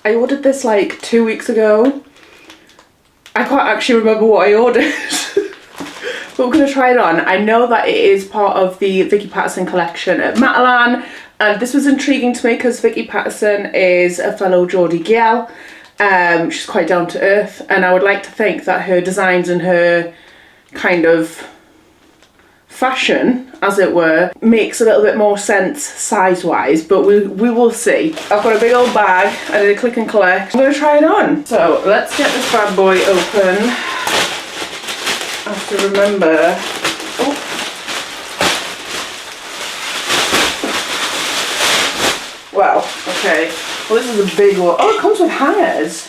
I ordered this like 2 weeks ago. I can't actually remember what I ordered. But we're going to try it on. I know that it is part of the Vicky Pattison collection at Matalan. And this was intriguing to me because Vicky Pattison is a fellow Geordie gal. She's quite down to earth. And I would like to think that her designs and her kind of fashion, as it were, makes a little bit more sense size-wise, but we will see. I've got a big old bag. I did a click and collect. I'm going to try it on. So let's get this bad boy open. I have to remember. Oh. Wow, okay. Well, this is a big one. Oh, it comes with hangers.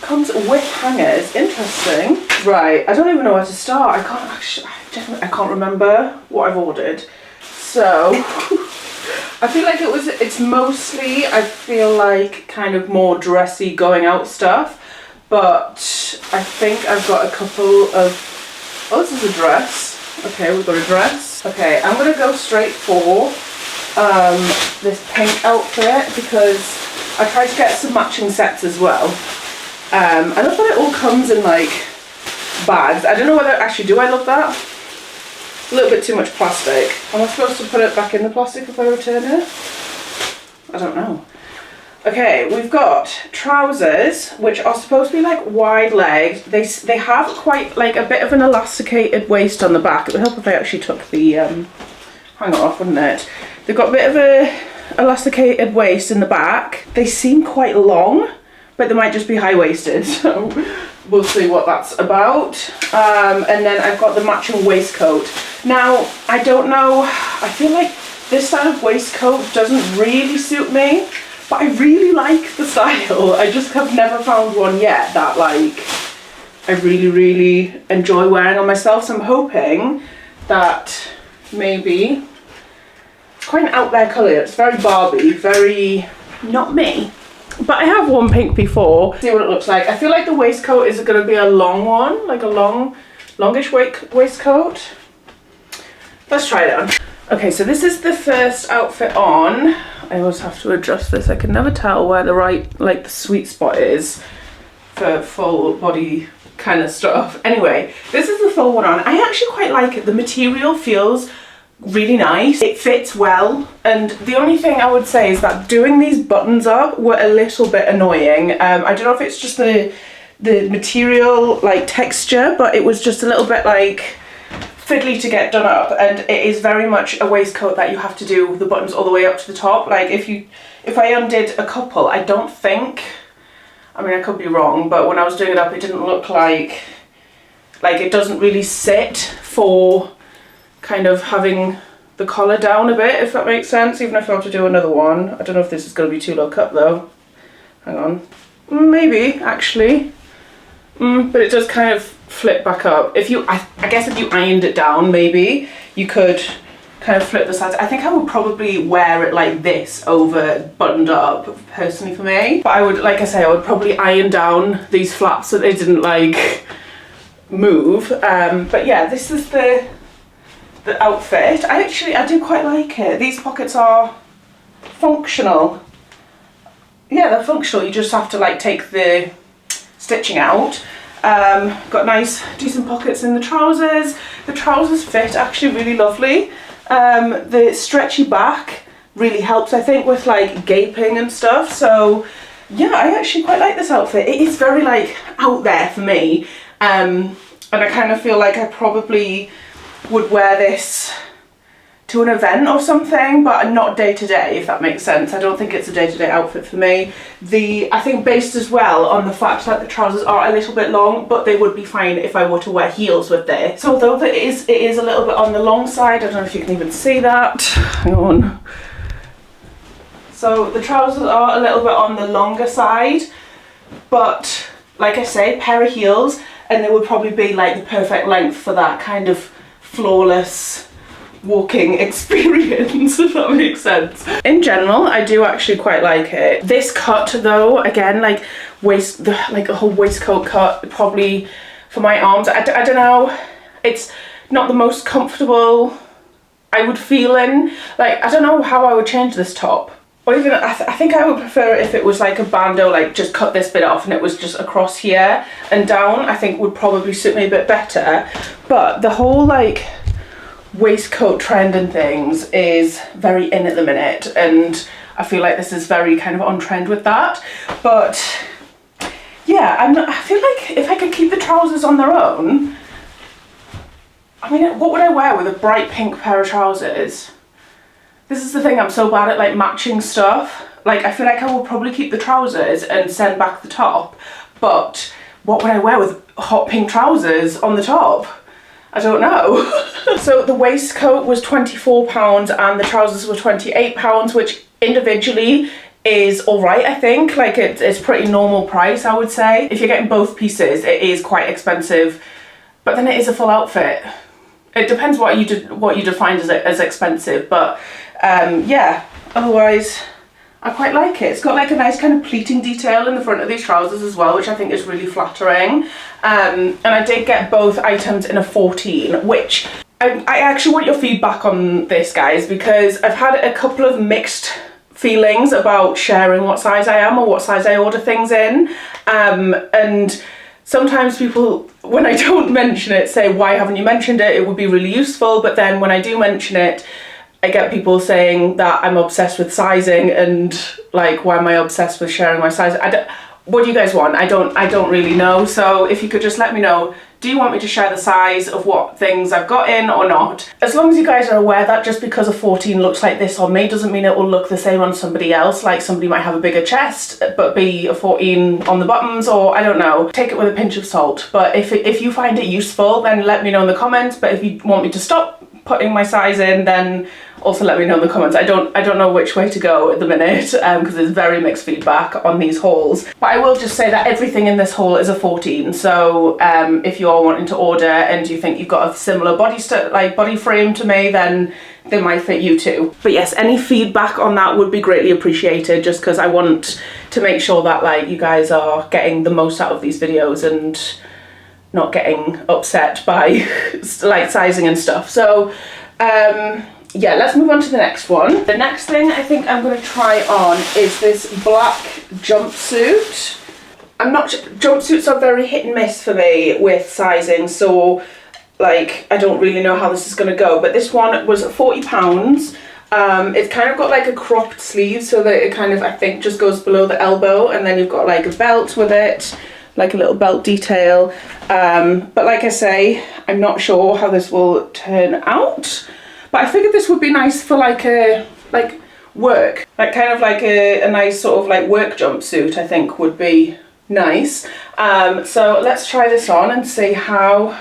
Comes with hangers. Interesting. Right, I don't even know where to start. I can't remember what I've ordered. So I feel like it's mostly, I feel like, kind of more dressy going out stuff. But I think I've got a couple of, oh, this is a dress. Okay, we've got a dress. Okay, I'm gonna go straight for this pink outfit because I tried to get some matching sets as well. I love that it all comes in like bags. I don't know whether, actually, do I love that? A little bit too much plastic. Am I supposed to put it back in the plastic if I return it? I don't know. Okay, we've got trousers, which are supposed to be like wide legged. They have quite like a bit of an elasticated waist on the back. It would help if I actually took the hanger off, wouldn't it? They've got a bit of a elasticated waist in the back. They seem quite long, but they might just be high-waisted, so we'll see what that's about. And then I've got the matching waistcoat. Now, I don't know, I feel like this style of waistcoat doesn't really suit me, but I really like the style. I just have never found one yet that like I really, really enjoy wearing on myself. So I'm hoping that maybe, it's quite an out there colour. It's very Barbie, very not me. But I have worn pink before. See what it looks like. I feel like the waistcoat is going to be a long one, like a longish waistcoat. Let's try it on. Okay, so this is the first outfit on. I always have to adjust this. I can never tell where the right, like the sweet spot is for full body kind of stuff. Anyway, this is the full one on. I actually quite like it. The material feels really nice. It fits well, and the only thing I would say is that doing these buttons up were a little bit annoying. I don't know if it's just the material like texture, but it was just a little bit like fiddly to get done up, and it is very much a waistcoat that you have to do the buttons all the way up to the top. Like if I undid a couple, I don't think, I mean I could be wrong, but when I was doing it up it didn't look like it doesn't really sit for kind of having the collar down a bit, if that makes sense, even if I have to do another one. I don't know if this is going to be too low cut though. Hang on. Maybe, actually. But it does kind of flip back up. If you, I guess if you ironed it down, maybe, you could kind of flip the sides. I think I would probably wear it like this over buttoned up, personally for me. But I would, like I say, I would probably iron down these flaps so they didn't like move. But yeah, this is the outfit. I do quite like it. These pockets are functional. Yeah, they're functional. You just have to like take the stitching out. Got nice decent pockets in the trousers. The trousers fit actually really lovely. The stretchy back really helps, I think, with like gaping and stuff. So yeah, I actually quite like this outfit. It is very like out there for me, and I kind of feel like I probably would wear this to an event or something, but not day to day, if that makes sense. I don't think it's a day-to-day outfit for me. I think based as well on the fact that the trousers are a little bit long, but they would be fine if I were to wear heels with this. So although it is a little bit on the long side, I don't know if you can even see that. Hang on. So the trousers are a little bit on the longer side, but like I say, pair of heels, and they would probably be like the perfect length for that kind of flawless walking experience, if that makes sense. In general, I do actually quite like it. This cut though, again, like like a whole waistcoat cut, probably for my arms, I don't know, it's not the most comfortable I would feel in. Like, I don't know how I would change this top Or even, I think I would prefer it if it was like a bandeau, like just cut this bit off and it was just across here and down. I think would probably suit me a bit better. But the whole like waistcoat trend and things is very in at the minute, and I feel like this is very kind of on trend with that. But yeah, I feel like if I could keep the trousers on their own, I mean, what would I wear with a bright pink pair of trousers? This is the thing, I'm so bad at like matching stuff. Like I feel like I will probably keep the trousers and send back the top, but what would I wear with hot pink trousers on the top? I don't know. So the waistcoat was £24 and the trousers were £28, which individually is alright, I think. Like it's pretty normal price, I would say. If you're getting both pieces, it is quite expensive, but then it is a full outfit. It depends what you define as expensive, but yeah, otherwise I quite like it. It's got like a nice kind of pleating detail in the front of these trousers as well, which I think is really flattering. And I did get both items in a 14, which I actually want your feedback on this, guys, because I've had a couple of mixed feelings about sharing what size I am or what size I order things in. And sometimes people, when I don't mention it, say, why haven't you mentioned it? It would be really useful. But then when I do mention it, I get people saying that I'm obsessed with sizing and like, why am I obsessed with sharing my size? What do you guys want? I don't really know. So if you could just let me know, do you want me to share the size of what things I've got in or not? As long as you guys are aware that just because a 14 looks like this on me doesn't mean it will look the same on somebody else. Like somebody might have a bigger chest but be a 14 on the bottoms, or I don't know. Take it with a pinch of salt. But if you find it useful, then let me know in the comments. But if you want me to stop putting my size in, then also let me know in the comments. I don't know which way to go at the minute because there's very mixed feedback on these hauls. But I will just say that everything in this haul is a 14. So if you are wanting to order and you think you've got a similar body frame to me, then they might fit you too. But yes, any feedback on that would be greatly appreciated, just because I want to make sure that like you guys are getting the most out of these videos and not getting upset by like sizing and stuff. So yeah, let's move on to the next one. The next thing I think I'm going to try on is this black jumpsuit. Jumpsuits are very hit and miss for me with sizing, so like I don't really know how this is going to go, but this one was £40. It's kind of got like a cropped sleeve so that it kind of, I think, just goes below the elbow, and then you've got like a belt with it, like a little belt detail. But like I say, I'm not sure how this will turn out. But I figured this would be nice for like a work, like kind of like a nice sort of like work jumpsuit, I think would be nice. So let's try this on and see how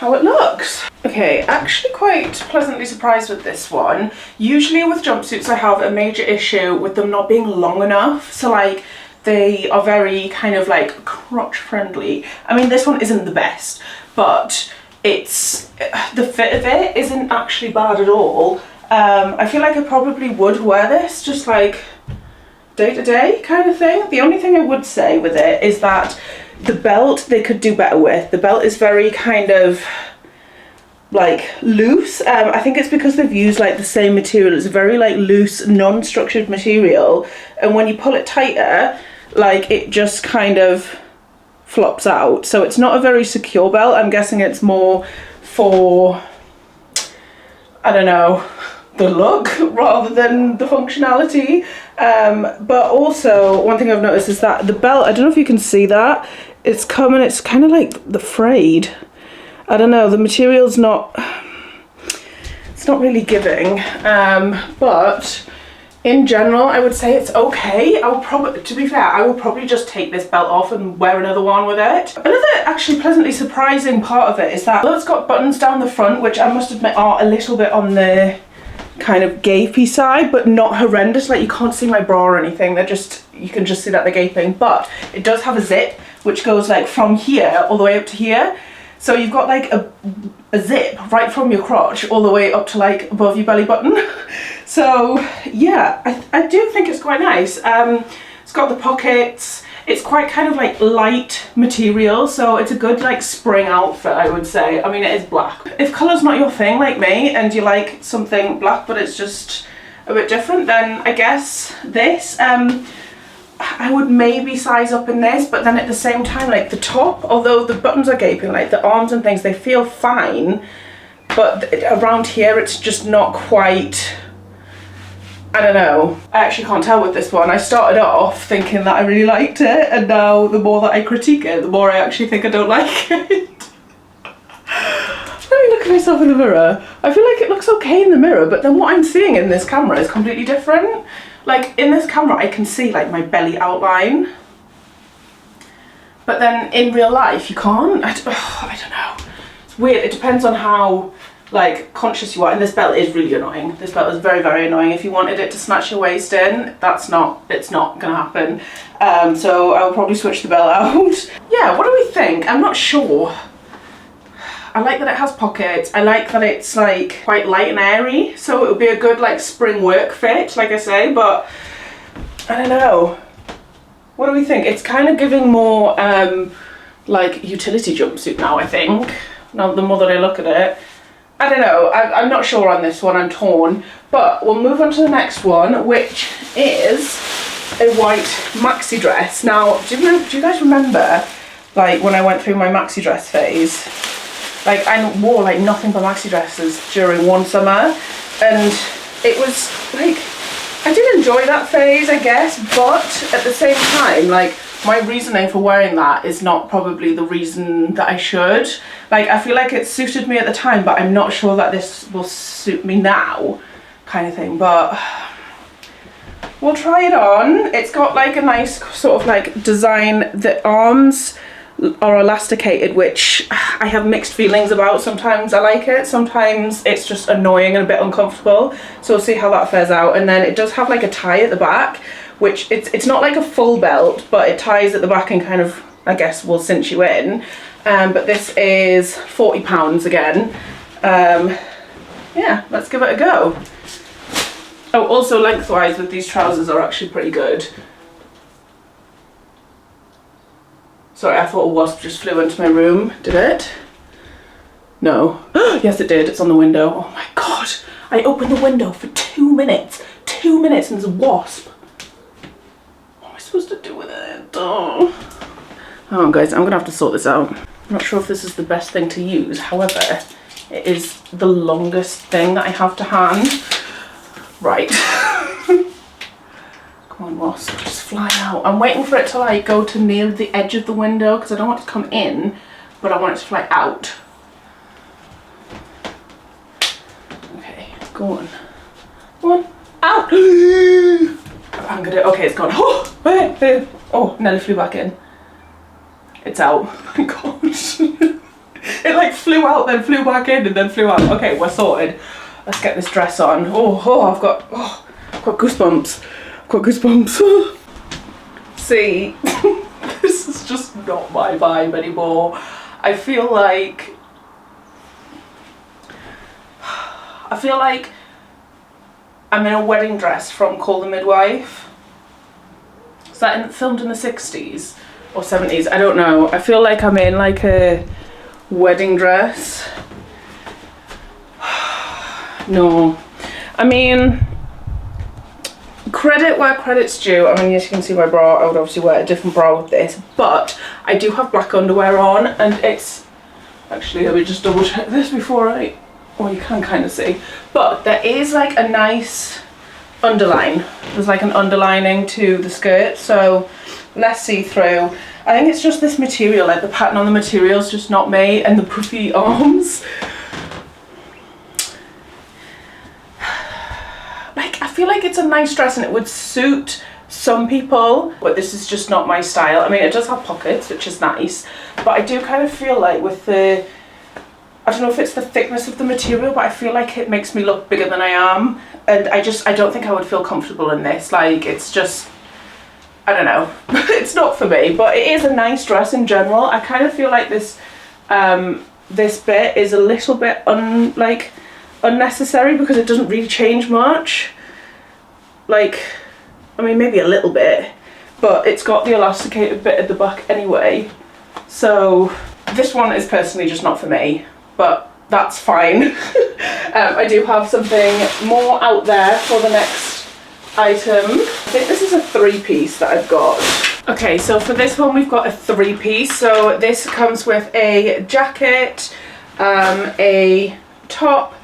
it looks. Okay, actually quite pleasantly surprised with this one. Usually with jumpsuits I have a major issue with them not being long enough. So like they are very kind of like crotch friendly. I mean, this one isn't the best, but it's, the fit of it isn't actually bad at all. I feel like I probably would wear this just like day to day kind of thing. The only thing I would say with it is that the belt they could do better with. The belt is very kind of like loose. I think it's because they've used like the same material. It's a very like loose, non-structured material, and when you pull it tighter, like it just kind of flops out. So it's not a very secure belt. I'm guessing it's more for, I don't know, the look rather than the functionality. But also one thing I've noticed is that the belt, I don't know if you can see that, it's kind of like the frayed. I don't know, the material's not, it's not really giving. But in general, I would say it's okay. I will probably, to be fair, I will probably just take this belt off and wear another one with it. Another actually pleasantly surprising part of it is that although it's got buttons down the front, which I must admit are a little bit on the kind of gapey side, but not horrendous. Like you can't see my bra or anything. They're just, you can just see that they're gaping. But it does have a zip, which goes like from here all the way up to here. So you've got like a zip right from your crotch all the way up to like above your belly button. So yeah, I do think it's quite nice. It's got the pockets. It's quite kind of like light material, so it's a good like spring outfit, I would say. I mean, it is black. If colour's not your thing like me and you like something black but it's just a bit different, then I guess this, I would maybe size up in this, but then at the same time, like the top, although the buttons are gaping, like the arms and things, they feel fine, but around here it's just not quite, I don't know. I actually can't tell with this one. I started off thinking that I really liked it, and now the more that I critique it, the more I actually think I don't like it. Let me look at myself in the mirror. I feel like it looks okay in the mirror, but then what I'm seeing in this camera is completely different. Like in this camera I can see like my belly outline, but then in real life you can't. I don't know. It's weird. It depends on how like conscious you are, and this belt is really annoying. This belt is very, very annoying. If you wanted it to snatch your waist in, it's not gonna happen. So I'll probably switch the belt out. Yeah, what do we think? I'm not sure. I like that it has pockets. I like that it's like quite light and airy, so it would be a good like spring work fit, like I say, but I don't know. What do we think? It's kind of giving more like utility jumpsuit now, I think. Now the more that I look at it. I don't know, I'm not sure on this one, I'm torn. But we'll move on to the next one, which is a white maxi dress. Now, do you guys remember, like, when I went through my maxi dress phase? Like, I wore, like, nothing but maxi dresses during one summer. And it was, like, I did enjoy that phase, I guess. But at the same time, like, my reasoning for wearing that is not probably the reason that I should. Like, I feel like it suited me at the time, but I'm not sure that this will suit me now, kind of thing. But we'll try it on. It's got like a nice sort of like design. The arms are elasticated, which I have mixed feelings about. Sometimes I like it, sometimes it's just annoying and a bit uncomfortable. So we'll see how that fares out. And then it does have like a tie at the back, which it's not like a full belt, but it ties at the back and kind of, I guess, will cinch you in. But this is £40 again. Yeah, let's give it a go. Oh, also lengthwise with these trousers are actually pretty good. Sorry, I thought a wasp just flew into my room. Did it? No. Yes, it did. It's on the window. Oh my god. I opened the window for 2 minutes. 2 minutes and there's a wasp. What am I supposed to do with it? Oh. Hang on, guys. I'm going to have to sort this out. I'm not sure if this is the best thing to use. However, it is the longest thing that I have to hand. Right. Come on, wasp, just fly out. I'm waiting for it to like go to near the edge of the window because I don't want it to come in, but I want it to fly out. Okay, go on. Go on. Out! I'm gonna, okay, it's gone. Oh, hey. Oh, nearly flew back in. It's out. Oh my gosh. It like flew out, then flew back in, and then flew out. Okay, we're sorted. Let's get this dress on. I've got goosebumps. I've got goosebumps. See, this is just not my vibe anymore. I feel like I'm in a wedding dress from Call the Midwife. Is that filmed in the 60s or 70s? I don't know. I feel like I'm in like a wedding dress. No, I mean, credit where credit's due. I mean, as you can see my bra, I would obviously wear a different bra with this, but I do have black underwear on, and it's, actually, let me just double check this before well, you can kind of see, but there is like a nice underline. There's like an underlining to the skirt, so less see-through. I think it's just this material, like the pattern on the material is just not me, and the puffy arms. I feel like it's a nice dress and it would suit some people, but this is just not my style. I mean, it does have pockets, which is nice, but I do kind of feel like with the, I don't know if it's the thickness of the material, but I feel like it makes me look bigger than I am, and I don't think I would feel comfortable in this. Like, it's just, I don't know. It's not for me, but it is a nice dress in general. I kind of feel like this this bit is a little bit unnecessary because it doesn't really change much. Like, I mean, maybe a little bit, but it's got the elasticated bit at the back anyway. So this one is personally just not for me, but that's fine. I do have something more out there for the next item. I think this is a 3-piece that I've got. Okay, so for this one we've got a 3-piece. So this comes with a jacket, a top,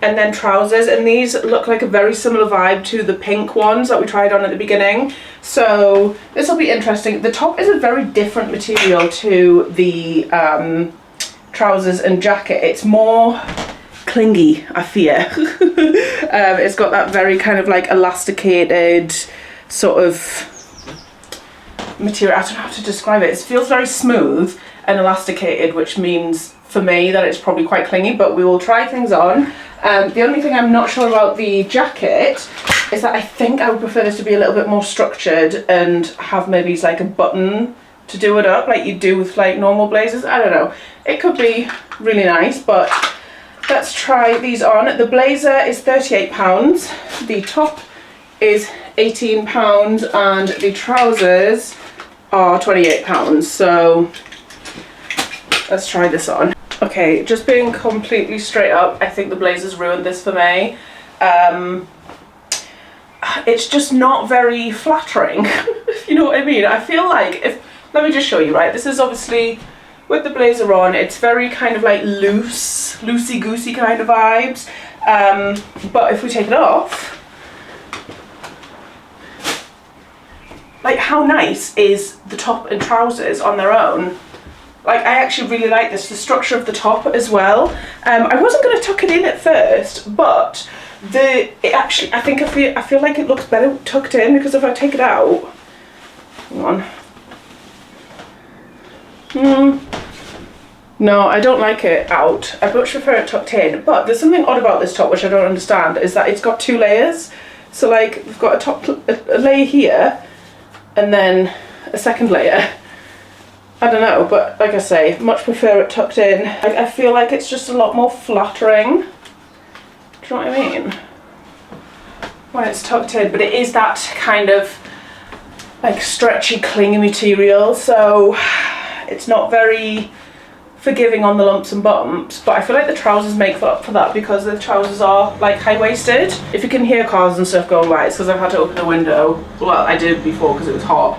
and then trousers, and these look like a very similar vibe to the pink ones that we tried on at the beginning. So this will be interesting. The top is a very different material to the trousers and jacket. It's more clingy, I fear. It's got that very kind of like elasticated sort of material. I don't know how to describe it. It feels very smooth and elasticated, which means for me that it's probably quite clingy, but we will try things on. The only thing I'm not sure about the jacket is that I think I would prefer this to be a little bit more structured and have maybe like a button to do it up like you do with like normal blazers. I don't know. It could be really nice, but let's try these on. The blazer is £38, the top is £18, and the trousers are £28. So let's try this on. Okay, just being completely straight up, I think the blazer's ruined this for me. It's just not very flattering, if you know what I mean. I feel like, let me just show you, right? This is obviously, with the blazer on, it's very kind of like loose, loosey-goosey kind of vibes. But if we take it off, like how nice is the top and trousers on their own? Like, I actually really like this, the structure of the top as well. I wasn't going to tuck it in at first, but I feel like it looks better tucked in, because if I take it out, hang on. No, I don't like it out. I much prefer it tucked in. But there's something odd about this top which I don't understand, is that it's got 2 layers. So like, we've got a layer here, and then a second layer. I don't know, but like I say, much prefer it tucked in. I feel like it's just a lot more flattering. Do you know what I mean? When it's tucked in, but it is that kind of like stretchy, clingy material, so it's not very forgiving on the lumps and bumps, but I feel like the trousers make up for that because the trousers are like high-waisted. If you can hear cars and stuff going by, it's because I've had to open the window. Well, I did before because it was hot.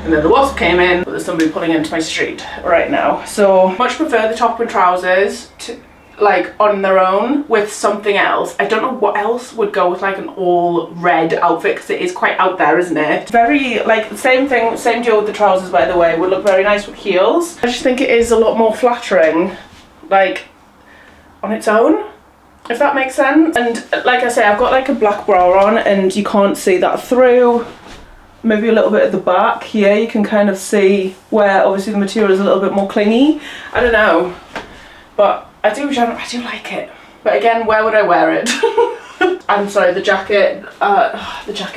And then the wasp came in, but there's somebody pulling into my street right now. So much prefer the top and trousers to like on their own with something else. I don't know what else would go with like an all red outfit, because it is quite out there, isn't it? Very like same thing, same deal with the trousers, by the way, would look very nice with heels. I just think it is a lot more flattering like on its own, if that makes sense. And like I say, I've got like a black bra on and you can't see that through. Maybe a little bit at the back here, you can kind of see where obviously the material is a little bit more clingy. I don't know, but I do like it. But again, where would I wear it? I'm sorry, the jacket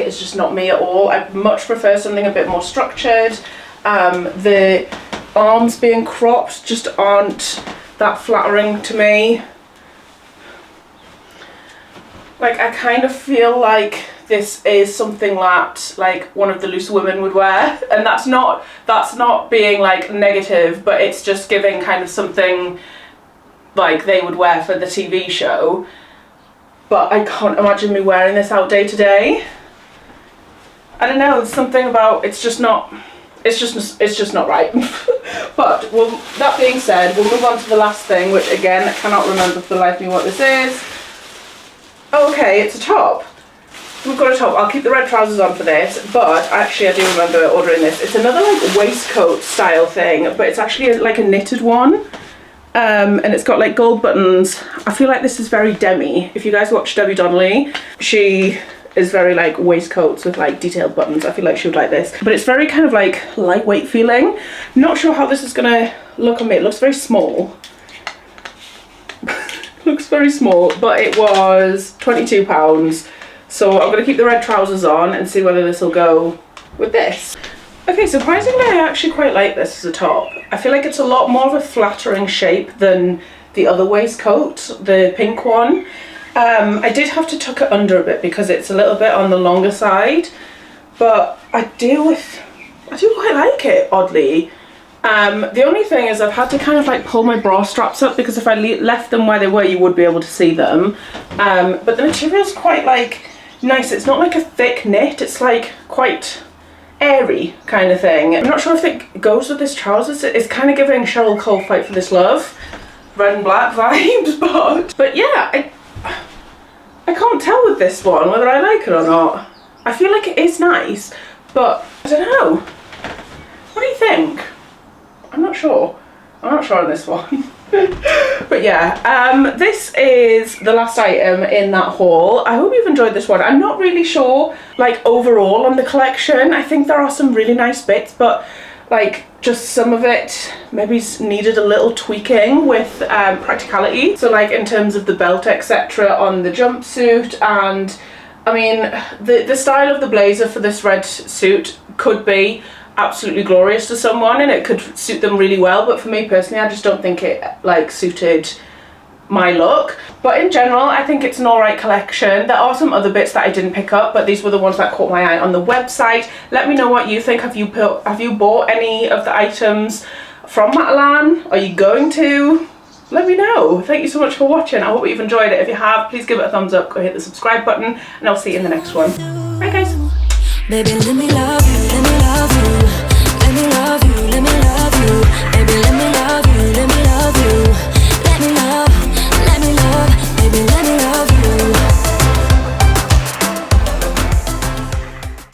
is just not me at all. I much prefer something a bit more structured. The arms being cropped just aren't that flattering to me. Like, I kind of feel like this is something that like one of the loose women would wear, and that's not being like negative, but it's just giving kind of something like they would wear for the TV show. But I can't imagine me wearing this out day to day. I don't know, there's something about it's just not right. But well, that being said, we'll move on to the last thing, which again I cannot remember for the life of me what this is. Oh, okay, it's a top. We've got a top. I'll keep the red trousers on for this, but actually I do remember ordering this. It's another like waistcoat style thing, but it's actually like a knitted one. And it's got like gold buttons. I feel like this is very Demi. If you guys watch Debbie Donnelly, she is very like waistcoats with like detailed buttons. I feel like she would like this. But it's very kind of like lightweight feeling. Not sure how this is gonna look on me. It looks very small. Looks very small, but it was £22. So I'm gonna keep the red trousers on and see whether this will go with this. Okay, surprisingly I actually quite like this as a top. I feel like it's a lot more of a flattering shape than the other waistcoat, the pink one. I did have to tuck it under a bit because it's a little bit on the longer side, but I do quite like it, oddly. The only thing is I've had to kind of like pull my bra straps up because if I left them where they were, you would be able to see them. But the material's quite like nice. It's not like a thick knit, it's like quite airy kind of thing. I'm not sure if it goes with this trousers. It's kind of giving Cheryl Cole Fight for This Love, red and black vibes, but yeah, I can't tell with this one whether I like it or not. I feel like it is nice, but I don't know. What do you think? I'm not sure. I'm not sure on this one. But yeah, this is the last item in that haul. I hope you've enjoyed this one. I'm not really sure, like, overall on the collection. I think there are some really nice bits, but like just some of it maybe needed a little tweaking with practicality. So like in terms of the belt, etc. on the jumpsuit, and I mean the style of the blazer for this red suit could be absolutely glorious to someone and it could suit them really well, but for me personally I just don't think it like suited my look. But in general I think it's an alright collection. There are some other bits that I didn't pick up, but these were the ones that caught my eye on the website. Let me know what you think. Have you bought any of the items from Matalan? Are you going to? Let me know. Thank you so much for watching. I hope you've enjoyed it. If you have, please give it a thumbs up, go hit the subscribe button, and I'll see you in the next one. Bye guys. Baby, let me love you.